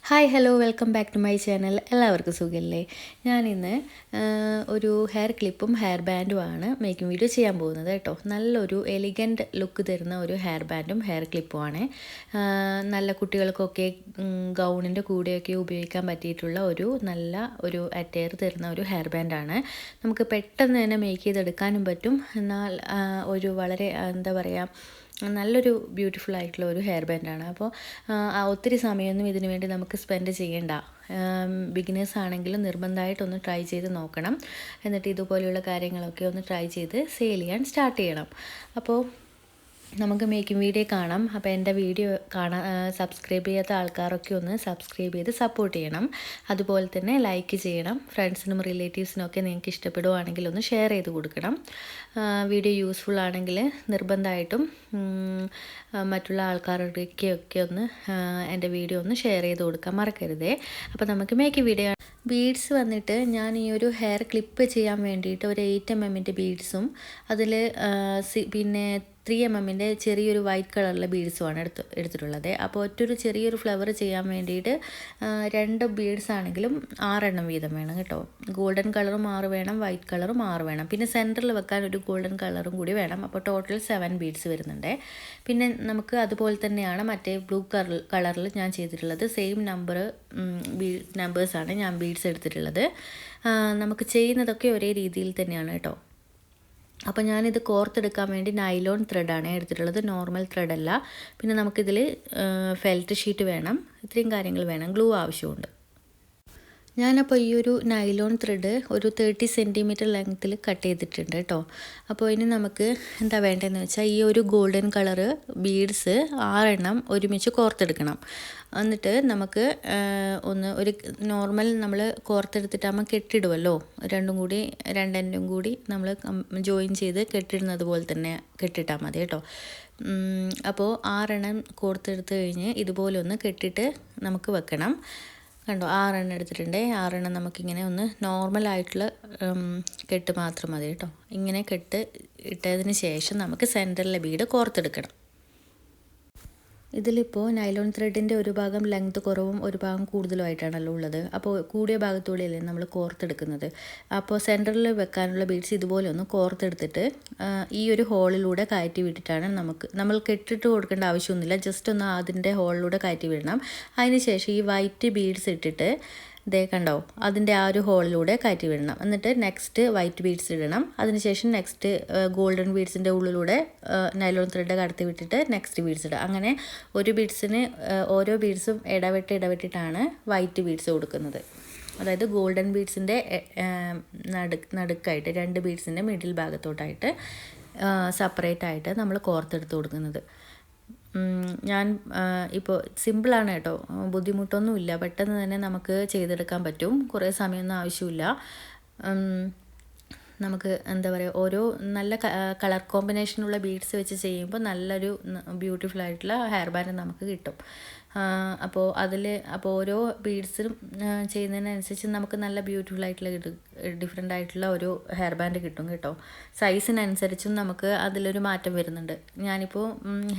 Hi hello welcome back to my channel. എല്ലാവർക്കും സുഖമല്ലേ? ഞാനിന്ന് ഒരു ഹെയർ ക്ലിപ്പും ഹെയർ ബാൻഡുമാണ് മേക്കിംഗ് വീഡിയോ ചെയ്യാൻ പോകുന്നത് കേട്ടോ. നല്ലൊരു എലിഗൻറ്റ് ലുക്ക് തരുന്ന ഒരു ഹെയർ ബാൻഡും ഹെയർ ക്ലിപ്പുമാണ്. നല്ല കുട്ടികൾക്കൊക്കെ ഗൗണിൻ്റെ കൂടെയൊക്കെ ഉപയോഗിക്കാൻ പറ്റിയിട്ടുള്ള നല്ല അറ്റയർ തരുന്ന ഒരു ഹെയർ ബാൻഡാണ്. നമുക്ക് പെട്ടെന്ന് തന്നെ മേക്ക് ചെയ്തെടുക്കാനും പറ്റും. എന്നാൽ വളരെ എന്താ പറയുക, നല്ലൊരു ബ്യൂട്ടിഫുൾ ആയിട്ടുള്ള ഒരു ഹെയർ ബാൻഡാണ്. അപ്പോൾ ഒത്തിരി സമയമൊന്നും ഇതിനു വേണ്ടി നമുക്ക് സ്പെൻഡ് ചെയ്യേണ്ട. ബിഗിനേഴ്സ് ആണെങ്കിലും നിർബന്ധമായിട്ടൊന്ന് ട്രൈ ചെയ്ത് നോക്കണം. എന്നിട്ട് ഇതുപോലെയുള്ള കാര്യങ്ങളൊക്കെ ഒന്ന് ട്രൈ ചെയ്ത് സെയിൽ ചെയ്യാൻ സ്റ്റാർട്ട് ചെയ്യണം. അപ്പോൾ നമുക്ക് മേക്കിംഗ് വീഡിയോ കാണാം. അപ്പോൾ എൻ്റെ വീഡിയോ സബ്സ്ക്രൈബ് ചെയ്യാത്ത ആൾക്കാരൊക്കെ ഒന്ന് സബ്സ്ക്രൈബ് ചെയ്ത് സപ്പോർട്ട് ചെയ്യണം. അതുപോലെ തന്നെ ലൈക്ക് ചെയ്യണം. ഫ്രണ്ട്സിനും റിലേറ്റീവ്സിനും ഒക്കെ നിങ്ങൾക്ക് ഇഷ്ടപ്പെടുവാണെങ്കിൽ ഒന്ന് ഷെയർ ചെയ്ത് കൊടുക്കണം. വീഡിയോ യൂസ്ഫുൾ ആണെങ്കിൽ നിർബന്ധമായിട്ടും മറ്റുള്ള ആൾക്കാരുടെയൊക്കെ ഒന്ന് എൻ്റെ വീഡിയോ ഒന്ന് ഷെയർ ചെയ്ത് കൊടുക്കാൻ മറക്കരുതേ. അപ്പോൾ നമുക്ക് മേക്കിംഗ് വീഡിയോ. ബീഡ്സ് വന്നിട്ട് ഞാൻ ഈ ഒരു ഹെയർ ക്ലിപ്പ് ചെയ്യാൻ വേണ്ടിയിട്ട് ഒരു 8 mm ബീഡ്സും അതിൽ പിന്നെ 3 mm ചെറിയൊരു വൈറ്റ് കളറിലെ ബീഡ്സുമാണ് എടുത്തിട്ടുള്ളത്. അപ്പോൾ ചെറിയൊരു ഫ്ലവർ ചെയ്യാൻ വേണ്ടിയിട്ട് 2 ബീഡ്സ് ആണെങ്കിലും 6 എണ്ണം വീതം വേണം കേട്ടോ. ഗോൾഡൻ കളറും 6 വേണം, വൈറ്റ് കളറും 6 വേണം. പിന്നെ സെൻറ്ററിൽ വെക്കാൻ ഒരു ഗോൾഡൻ കളറും കൂടി വേണം. അപ്പോൾ ടോട്ടൽ 7 ബീഡ്സ് വരുന്നുണ്ട്. പിന്നെ നമുക്ക് അതുപോലെ തന്നെയാണ് മറ്റേ ബ്ലൂ കളറിൽ ഞാൻ ചെയ്തിട്ടുള്ളത്. സെയിം നമ്പേഴ്സാണ് ഞാൻ ബീഡ്സ് എടുത്തിട്ടുള്ളത്. നമുക്ക് ചെയ്യുന്നതൊക്കെ ഒരേ രീതിയിൽ തന്നെയാണ് കേട്ടോ. അപ്പോൾ ഞാനിത് കോർത്തെടുക്കാൻ വേണ്ടി നൈലോൺ ത്രെഡാണ് എടുത്തിട്ടുള്ളത്, നോർമൽ ത്രെഡല്ല. പിന്നെ നമുക്കിതിൽ ഫെൽറ്റ് ഷീറ്റ് വേണം, ഇത്രയും കാര്യങ്ങൾ വേണം. ഗ്ലൂ ആവശ്യമുണ്ട്. ഞാനപ്പോൾ ഈ ഒരു നൈലോൺ ത്രെഡ് ഒരു 30 cm ലെങ്ത്തിൽ കട്ട് ചെയ്തിട്ടുണ്ട് കേട്ടോ. അപ്പോൾ ഇനി നമുക്ക് എന്താ വേണ്ടതെന്ന് വെച്ചാൽ ഈ ഒരു ഗോൾഡൻ കളറ് ബീഡ്സ് 6 എണ്ണം ഒരുമിച്ച് കോർത്തെടുക്കണം. എന്നിട്ട് നമുക്ക് ഒരു നോർമൽ നമ്മൾ കോർത്തെടുത്തിട്ടാകുമ്പോൾ കെട്ടിടുമല്ലോ, രണ്ടെണ്ണം കൂടി നമ്മൾ ജോയിൻ ചെയ്ത് കെട്ടിടുന്നത് പോലെ തന്നെ കെട്ടിട്ടാൽ മതി കേട്ടോ. അപ്പോൾ 6 എണ്ണം കോർത്തെടുത്ത് കഴിഞ്ഞ് ഇതുപോലെ ഒന്ന് കെട്ടിയിട്ട് നമുക്ക് വെക്കണം. കണ്ടോ, 6 എണ്ണം എടുത്തിട്ടുണ്ട്. 6 എണ്ണം നമുക്കിങ്ങനെ ഒന്ന് നോർമലായിട്ടുള്ള കെട്ട് മാത്രം മതി കേട്ടോ. ഇങ്ങനെ കെട്ട് ഇട്ടതിന് ശേഷം നമുക്ക് സെൻറ്ററിലെ ബീഡ് കോർത്തെടുക്കണം. ഇതിലിപ്പോൾ നൈലോൺ ത്രെഡിൻ്റെ ഒരു ഭാഗം ലെങ്ത് കുറവും ഒരു ഭാഗം കൂടുതലുമായിട്ടാണല്ലോ ഉള്ളത്. അപ്പോൾ കൂടിയ ഭാഗത്തൂടെയല്ലേ നമ്മൾ കോർത്തെടുക്കുന്നത്. അപ്പോൾ സെൻറ്ററിൽ വെക്കാനുള്ള ബീഡ്സ് ഇതുപോലെ ഒന്ന് കോർത്തെടുത്തിട്ട് ഈ ഒരു ഹോളിലൂടെ കയറ്റി വിട്ടിട്ടാണ് നമ്മൾ കെട്ടിട്ട് കൊടുക്കേണ്ട ആവശ്യമൊന്നുമില്ല. ജസ്റ്റ് ഒന്ന് അതിൻ്റെ ഹോളിലൂടെ കയറ്റി വിടണം. അതിന് ശേഷം ഈ വൈറ്റ് ബീഡ്സ് ഇട്ടിട്ട് കണ്ടോ, അതിൻ്റെ ആ ഒരു ഹോളിലൂടെ കയറ്റി വിടണം. എന്നിട്ട് നെക്സ്റ്റ് വൈറ്റ് ബീഡ്സ് ഇടണം. അതിനുശേഷം നെക്സ്റ്റ് ഗോൾഡൻ ബീഡ്സിൻ്റെ ഉള്ളിലൂടെ നൈലോൺ ത്രെഡ് കടത്തി വിട്ടിട്ട് നെക്സ്റ്റ് ബീഡ്സ് ഇടുക. അങ്ങനെ ഓരോ ബീഡ്സും ഇടവിട്ടിട്ടാണ് വൈറ്റ് ബീഡ്സ് കൊടുക്കുന്നത്. അതായത് ഗോൾഡൻ ബീഡ്സിൻ്റെ നടുക്കായിട്ട് 2 ബീഡ്സിൻ്റെ മിഡിൽ ഭാഗത്തോട്ടായിട്ട് സെപ്പറേറ്റ് ആയിട്ട് നമ്മൾ കോർത്തെടുത്ത് കൊടുക്കുന്നത്. ഞാൻ ഇപ്പോൾ സിമ്പിളാണ് കേട്ടോ, ബുദ്ധിമുട്ടൊന്നുമില്ല. പെട്ടെന്ന് തന്നെ നമുക്ക് ചെയ്തെടുക്കാൻ പറ്റും. കുറേ സമയമൊന്നും ആവശ്യമില്ല. നമുക്ക് എന്താ പറയുക, ഓരോ നല്ല കളർ കോമ്പിനേഷനുള്ള ബീഡ്സ് വെച്ച് ചെയ്യുമ്പോൾ നല്ലൊരു ബ്യൂട്ടിഫുൾ ആയിട്ടുള്ള ഹെയർ ബാൻഡ് നമുക്ക് കിട്ടും. അപ്പോൾ ഓരോ ബീഡ്സും ചെയ്യുന്നതിനനുസരിച്ച് നമുക്ക് നല്ല ബ്യൂട്ടിഫുൾ ആയിട്ടുള്ള ഡിഫറെൻ്റ് ആയിട്ടുള്ള ഒരു ഹെയർ ബാൻഡ് കിട്ടും കേട്ടോ. സൈസിനനുസരിച്ചും നമുക്ക് അതിലൊരു മാറ്റം വരുന്നുണ്ട്. ഞാനിപ്പോൾ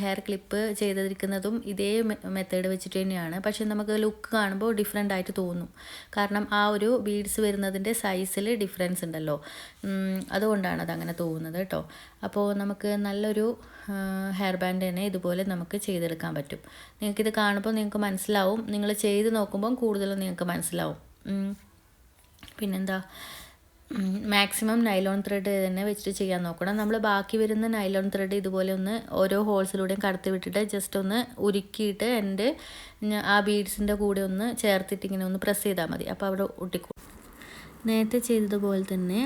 ഹെയർ ക്ലിപ്പ് ചെയ്തിരിക്കുന്നതും ഇതേ മെത്തേഡ് വെച്ചിട്ട് തന്നെയാണ്. പക്ഷേ നമുക്ക് ലുക്ക് കാണുമ്പോൾ ഡിഫറെൻ്റ് ആയിട്ട് തോന്നും. കാരണം ആ ഒരു ബീഡ്സ് വരുന്നതിൻ്റെ സൈസിൽ ഡിഫറൻസ് ഉണ്ടല്ലോ, അതുകൊണ്ടാണ് അതങ്ങനെ തോന്നുന്നത് കേട്ടോ. അപ്പോൾ നമുക്ക് നല്ലൊരു ഹെയർ ബാൻഡ് തന്നെ ഇതുപോലെ നമുക്ക് ചെയ്തെടുക്കാൻ പറ്റും. നിങ്ങൾക്കിത് കാണുമ്പോൾ നിങ്ങൾക്ക് മനസ്സിലാവും. നിങ്ങൾ ചെയ്ത് നോക്കുമ്പം കൂടുതലും നിങ്ങൾക്ക് മനസ്സിലാവും. പിന്നെന്താ, മാക്സിമം നൈലോൺ ത്രെഡ് തന്നെ വെച്ചിട്ട് ചെയ്യാൻ നോക്കണം. നമ്മൾ ബാക്കി വരുന്ന നൈലോൺ ത്രെഡ് ഇതുപോലെ ഒന്ന് ഓരോ ഹോൾസിലൂടെയും കടത്തി വിട്ടിട്ട് ജസ്റ്റ് ഒന്ന് ഉരുക്കിയിട്ട് ആ ബീഡ്സിൻ്റെ കൂടെ ഒന്ന് ചേർത്തിട്ട് ഇങ്ങനെ ഒന്ന് പ്രസ് ചെയ്താൽ മതി. അപ്പോൾ അവിടെ ഒട്ടിക്കും. നേരത്തെ ചെയ്തതുപോലെ തന്നെ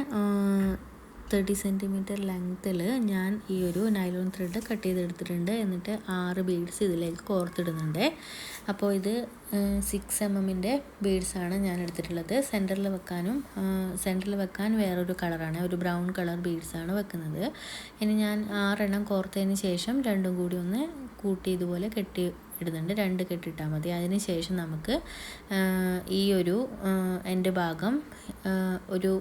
30 cm ലെങ്ത്തിൽ ഞാൻ ഈ ഒരു നൈലോൺ ത്രെഡ് കട്ട് ചെയ്തെടുത്തിട്ടുണ്ട്. എന്നിട്ട് 6 ബീഡ്സ് ഇതിലേക്ക് കോർത്തിടുന്നുണ്ട്. അപ്പോൾ ഇത് 6 mm ബീഡ്സാണ് ഞാൻ എടുത്തിട്ടുള്ളത്. സെൻറ്ററിൽ വെക്കാൻ വേറൊരു കളറാണ്, ഒരു ബ്രൗൺ കളർ ബീഡ്സാണ് വെക്കുന്നത്. ഇനി ഞാൻ 6 എണ്ണം കോർത്തതിന് ശേഷം 2 കൂടി ഒന്ന് കൂട്ടി ഇതുപോലെ ഇടുന്നുണ്ട്. 2 കെട്ടിട്ടാൽ മതി. അതിന് ശേഷം നമുക്ക് ഈ ഒരു എൻ്റെ ഭാഗം ഒരു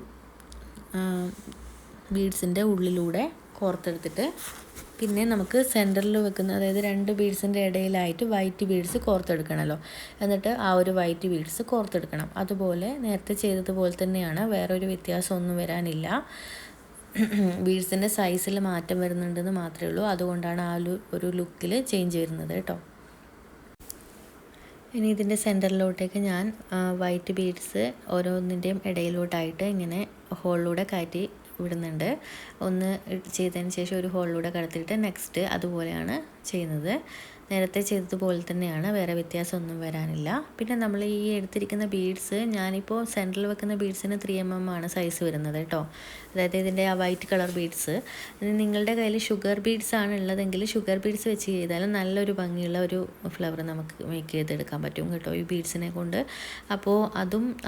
ബീഡ്സിൻ്റെ ഉള്ളിലൂടെ കോർത്തെടുത്തിട്ട് പിന്നെ നമുക്ക് സെൻറ്ററിൽ വെക്കുന്ന, അതായത് 2 ബീഡ്സിൻ്റെ ഇടയിലായിട്ട് വൈറ്റ് ബീഡ്സ് കോർത്തെടുക്കണമല്ലോ. എന്നിട്ട് ആ ഒരു വൈറ്റ് ബീഡ്സ് കോർത്തെടുക്കണം. അതുപോലെ നേരത്തെ ചെയ്തതുപോലെ തന്നെയാണ്, വേറൊരു വ്യത്യാസമൊന്നും വരാനില്ല. ബീഡ്സിൻ്റെ സൈസിൽ മാറ്റം വരുന്നുണ്ടെന്ന് മാത്രമേ ഉള്ളൂ. അതുകൊണ്ടാണ് ആ ഒരു ലുക്കിൽ ചേഞ്ച് വരുന്നത് കേട്ടോ. ഇനി ഇതിൻ്റെ സെൻറ്ററിലോട്ടേക്ക് ഞാൻ വൈറ്റ് ബീഡ്സ് ഓരോന്നിൻ്റെയും ഇടയിലോട്ടായിട്ട് ഇങ്ങനെ ഹോളിലൂടെ കയറ്റി വിടുന്നുണ്ട്. ഒന്ന് ചെയ്തതിന് ശേഷം ഒരു ഹോളിലൂടെ കടത്തിയിട്ട് നെക്സ്റ്റ് അതുപോലെയാണ് ചെയ്യുന്നത്. നേരത്തെ ചെയ്തതുപോലെ തന്നെയാണ്, വേറെ വ്യത്യാസമൊന്നും വരാനില്ല. പിന്നെ നമ്മൾ ഈ എടുത്തിരിക്കുന്ന ബീഡ്സ്, ഞാനിപ്പോൾ സെൻറ്ററിൽ വെക്കുന്ന ബീഡ്സിന് 3mm ആണ് സൈസ് വരുന്നത് കേട്ടോ. അതായത് ഇതിൻ്റെ ആ വൈറ്റ് കളർ ബീഡ്സ്. നിങ്ങളുടെ കയ്യിൽ ഷുഗർ ബീഡ്സ് ആണ് ഉള്ളതെങ്കിൽ ഷുഗർ ബീഡ്സ് വെച്ച് ചെയ്താലും നല്ലൊരു ഭംഗിയുള്ള ഒരു ഫ്ലവർ നമുക്ക് മേക്ക് ചെയ്തെടുക്കാൻ പറ്റും കേട്ടോ ഈ ബീഡ്സിനെ കൊണ്ട്. അപ്പോൾ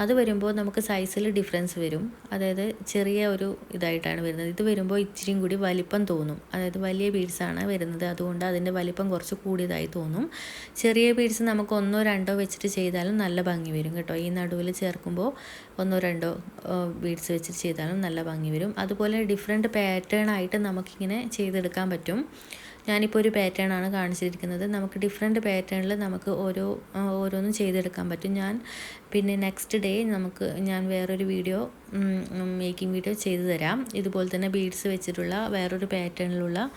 അത് വരുമ്പോൾ നമുക്ക് സൈസിൽ ഡിഫറൻസ് വരും. അതായത് ചെറിയ ഒരു ഇതായിട്ടാണ് വരുന്നത്. ഇത് വരുമ്പോൾ ഇച്ചിരിയും കൂടി വലിപ്പം തോന്നും. അതായത് വലിയ ബീഡ്സാണ് വരുന്നത്, അതുകൊണ്ട് അതിൻ്റെ വലിപ്പം കുറച്ച് കൂടിയതായി തോന്നും. ചെറിയ ബീഡ്സ് നമുക്ക് 1 or 2 വെച്ചിട്ട് ചെയ്താലും നല്ല ഭംഗി വരും കേട്ടോ. ഈ നടുവിൽ ചേർക്കുമ്പോൾ 1 or 2 ബീഡ്സ് വെച്ചിട്ട് ചെയ്താലും നല്ല ഭംഗി വരും. അതുപോലെ ഡിഫറെൻറ്റ് പാറ്റേൺ ആയിട്ട് നമുക്കിങ്ങനെ ചെയ്തെടുക്കാൻ പറ്റും. ഞാനിപ്പോൾ ഒരു പാറ്റേൺ ആണ് കാണിച്ചിരിക്കുന്നത്. നമുക്ക് ഡിഫറെൻറ്റ് പാറ്റേണിൽ നമുക്ക് ഓരോന്നും ചെയ്തെടുക്കാൻ പറ്റും. പിന്നെ നെക്സ്റ്റ് ഡേ ഞാൻ വേറൊരു മേക്കിംഗ് വീഡിയോ ചെയ്തു തരാം. ഇതുപോലെ തന്നെ ബീഡ്സ് വെച്ചിട്ടുള്ള വേറൊരു പാറ്റേണിലുള്ള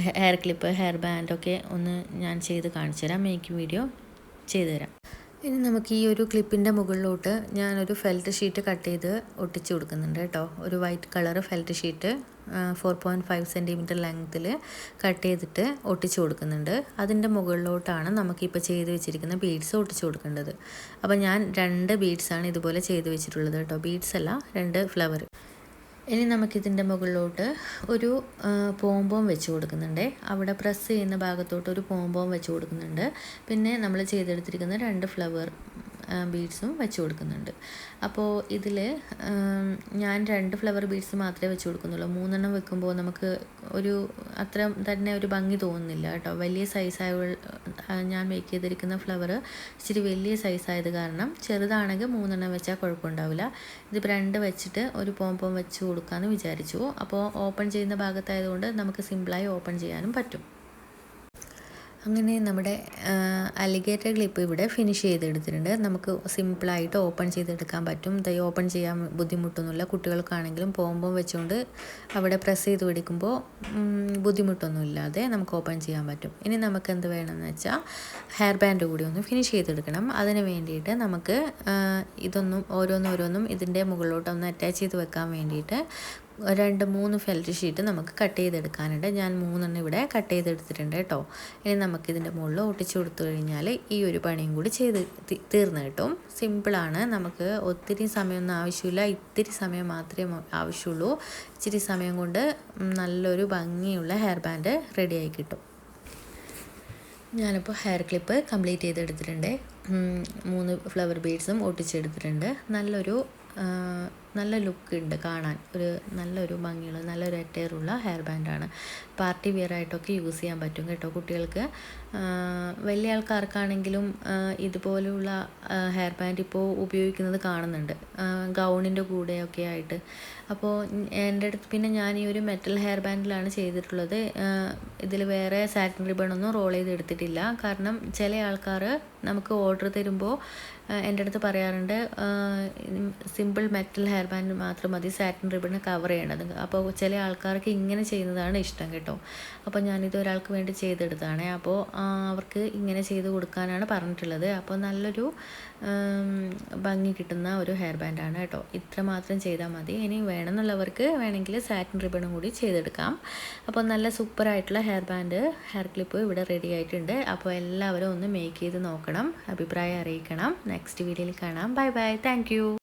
ഹെയർ ക്ലിപ്പ്, ഹെയർ ബാൻഡൊക്കെ ഒന്ന് ഞാൻ ചെയ്ത് കാണിച്ചു തരാം, മേക്കിംഗ് വീഡിയോ ചെയ്തു തരാം. ഇനി നമുക്ക് ഈ ഒരു ക്ലിപ്പിൻ്റെ മുകളിലോട്ട് ഞാനൊരു ഫെൽറ്റ് ഷീറ്റ് കട്ട് ചെയ്ത് ഒട്ടിച്ച് കൊടുക്കുന്നുണ്ട് കേട്ടോ. ഒരു white colour felt sheet 4.5 cm ലെങ്ത്തിൽ കട്ട് ചെയ്തിട്ട് ഒട്ടിച്ച് കൊടുക്കുന്നുണ്ട്. അതിൻ്റെ മുകളിലോട്ടാണ് നമുക്കിപ്പോൾ ചെയ്ത് വെച്ചിരിക്കുന്ന ബീഡ്സ് ഒട്ടിച്ച് കൊടുക്കേണ്ടത്. അപ്പോൾ ഞാൻ 2 ബീഡ്സാണ് ഇതുപോലെ ചെയ്ത് വെച്ചിട്ടുള്ളത് കേട്ടോ. ബീഡ്സ് അല്ല, 2 ഫ്ലവർ. ഇനി നമുക്കിതിൻ്റെ മുകളിലോട്ട് ഒരു പോംപോം വെച്ച് കൊടുക്കുന്നുണ്ട്. അവിടെ പ്രസ് ചെയ്യുന്ന ഭാഗത്തോട്ട് ഒരു പോംപോം വെച്ച് കൊടുക്കുന്നുണ്ട്. പിന്നെ നമ്മൾ ചെയ്തെടുത്തിരിക്കുന്ന 2 ഫ്ലവർ ബീഡ്സും വെച്ച് കൊടുക്കുന്നുണ്ട്. അപ്പോൾ ഇതിൽ ഞാൻ 2 ഫ്ലവർ ബീഡ്സ് മാത്രമേ വെച്ച് കൊടുക്കുന്നുള്ളൂ. 3 വെക്കുമ്പോൾ നമുക്ക് അത്ര തന്നെ ഒരു ഭംഗി തോന്നുന്നില്ല കേട്ടോ. വലിയ സൈസായ ഞാൻ മേക്ക് ചെയ്തിരിക്കുന്ന ഫ്ലവർ ഇച്ചിരി വലിയ സൈസായത് കാരണം ചെറുതാണെങ്കിൽ 3 വെച്ചാൽ കുഴപ്പമുണ്ടാവില്ല. ഇതിപ്പോൾ 2 വെച്ചിട്ട് ഒരു പോംപോം വെച്ച് കൊടുക്കാമെന്ന് വിചാരിച്ചു. അപ്പോൾ ഓപ്പൺ ചെയ്യുന്ന ഭാഗത്തായതുകൊണ്ട് നമുക്ക് സിമ്പിളായി ഓപ്പൺ ചെയ്യാനും പറ്റും. അങ്ങനെ നമ്മുടെ അലിഗേറ്റർ ക്ലിപ്പ് ഇവിടെ ഫിനിഷ് ചെയ്തെടുത്തിട്ടുണ്ട്. നമുക്ക് സിമ്പിളായിട്ട് ഓപ്പൺ ചെയ്തെടുക്കാൻ പറ്റും. ഇത് ഓപ്പൺ ചെയ്യാൻ ബുദ്ധിമുട്ടൊന്നുമില്ല. കുട്ടികൾക്കാണെങ്കിലും പോംപോം വെച്ചുകൊണ്ട് അവിടെ പ്രസ് ചെയ്ത് പിടിക്കുമ്പോൾ ബുദ്ധിമുട്ടൊന്നുമില്ലാതെ നമുക്ക് ഓപ്പൺ ചെയ്യാൻ പറ്റും. ഇനി നമുക്ക് എന്ത് വേണമെന്ന് വെച്ചാൽ ഹെയർ ബാൻഡ് കൂടി ഒന്ന് ഫിനിഷ് ചെയ്തെടുക്കണം. അതിന് വേണ്ടിയിട്ട് നമുക്ക് ഓരോന്നും ഇതിൻ്റെ മുകളിലോട്ടൊന്ന് അറ്റാച്ച് ചെയ്ത് വെക്കാൻ വേണ്ടിയിട്ട് 2-3 ഫെൽറ്റ് ഷീറ്റ് നമുക്ക് കട്ട് ചെയ്തെടുക്കാനുണ്ട്. ഞാൻ 3 ഇവിടെ കട്ട് ചെയ്തെടുത്തിട്ടുണ്ട് കേട്ടോ. ഇനി നമുക്കിതിൻ്റെ മുകളിൽ ഒട്ടിച്ചു കൊടുത്തു കഴിഞ്ഞാൽ ഈ ഒരു പണിയും കൂടി ചെയ്ത് തീർന്നു കിട്ടും. സിമ്പിളാണ്. നമുക്ക് ഒത്തിരി സമയമൊന്നും ആവശ്യമില്ല, ഇത്തിരി സമയം മാത്രമേ ആവശ്യമുള്ളൂ. ഇച്ചിരി സമയം കൊണ്ട് നല്ലൊരു ഭംഗിയുള്ള ഹെയർ ബാൻഡ് റെഡിയായി കിട്ടും. ഞാനിപ്പോൾ ഹെയർ ക്ലിപ്പ് കംപ്ലീറ്റ് ചെയ്തെടുത്തിട്ടുണ്ട്. 3 ഫ്ലവർ ബീഡ്സും ഒട്ടിച്ചെടുത്തിട്ടുണ്ട്. നല്ല ലുക്ക് ഉണ്ട് കാണാൻ. നല്ലൊരു ഭംഗിയുള്ള നല്ലൊരു അറ്റയറുള്ള ഹെയർ ബാൻഡാണ്. പാർട്ടി വെയർ ആയിട്ടൊക്കെ യൂസ് ചെയ്യാൻ പറ്റും കേട്ടോ കുട്ടികൾക്ക്. വലിയ ആൾക്കാർക്കാണെങ്കിലും ഇതുപോലെയുള്ള ഹെയർ ബാൻഡ് ഇപ്പോൾ ഉപയോഗിക്കുന്നത് കാണുന്നുണ്ട്, ഗൗണിൻ്റെ കൂടെയൊക്കെ ആയിട്ട്. അപ്പോൾ എൻ്റെ അടുത്ത് പിന്നെ ഞാൻ ഈ ഒരു മെറ്റൽ ഹെയർ ബാൻഡിലാണ് ചെയ്തിട്ടുള്ളത്. ഇതിൽ വേറെ സാറ്റിൻ റിബണൊന്നും റോൾ ചെയ്തെടുത്തിട്ടില്ല. കാരണം ചില ആൾക്കാർ നമുക്ക് ഓർഡർ തരുമ്പോൾ എൻ്റെ അടുത്ത് പറയാറുണ്ട്, സിമ്പിൾ മെറ്റൽ ഹെയർ ബാൻഡ് മാത്രം മതി സാറ്റിൻ റിബണ് കവർ ചെയ്യേണ്ടത്. അപ്പോൾ ചില ആൾക്കാർക്ക് ഇങ്ങനെ ചെയ്യുന്നതാണ് ഇഷ്ടം കേട്ടോ. അപ്പോൾ ഞാനിത് ഒരാൾക്ക് വേണ്ടി ചെയ്തെടുത്താണ്. അപ്പോൾ അവർക്ക് ഇങ്ങനെ ചെയ്ത് കൊടുക്കാനാണ് പറഞ്ഞിട്ടുള്ളത്. അപ്പോൾ നല്ലൊരു ഭംഗി കിട്ടുന്ന ഒരു ഹെയർ ബാൻഡാണ് കേട്ടോ. ഇത്ര മാത്രം ചെയ്താൽ മതി. ഇനി വേണമെന്നുള്ളവർക്ക് വേണമെങ്കിൽ സാറ്റിൻ റിബണും കൂടി ചെയ്തെടുക്കാം. അപ്പോൾ നല്ല സൂപ്പറായിട്ടുള്ള ഹെയർ ക്ലിപ്പ് ഇവിടെ റെഡി ആയിട്ടുണ്ട്. അപ്പോൾ എല്ലാവരും ഒന്ന് മേക്ക് ചെയ്ത് നോക്കണം, അഭിപ്രായം അറിയിക്കണം. നെക്സ്റ്റ് വീഡിയോയിൽ കാണാം. Bye bye, thank you.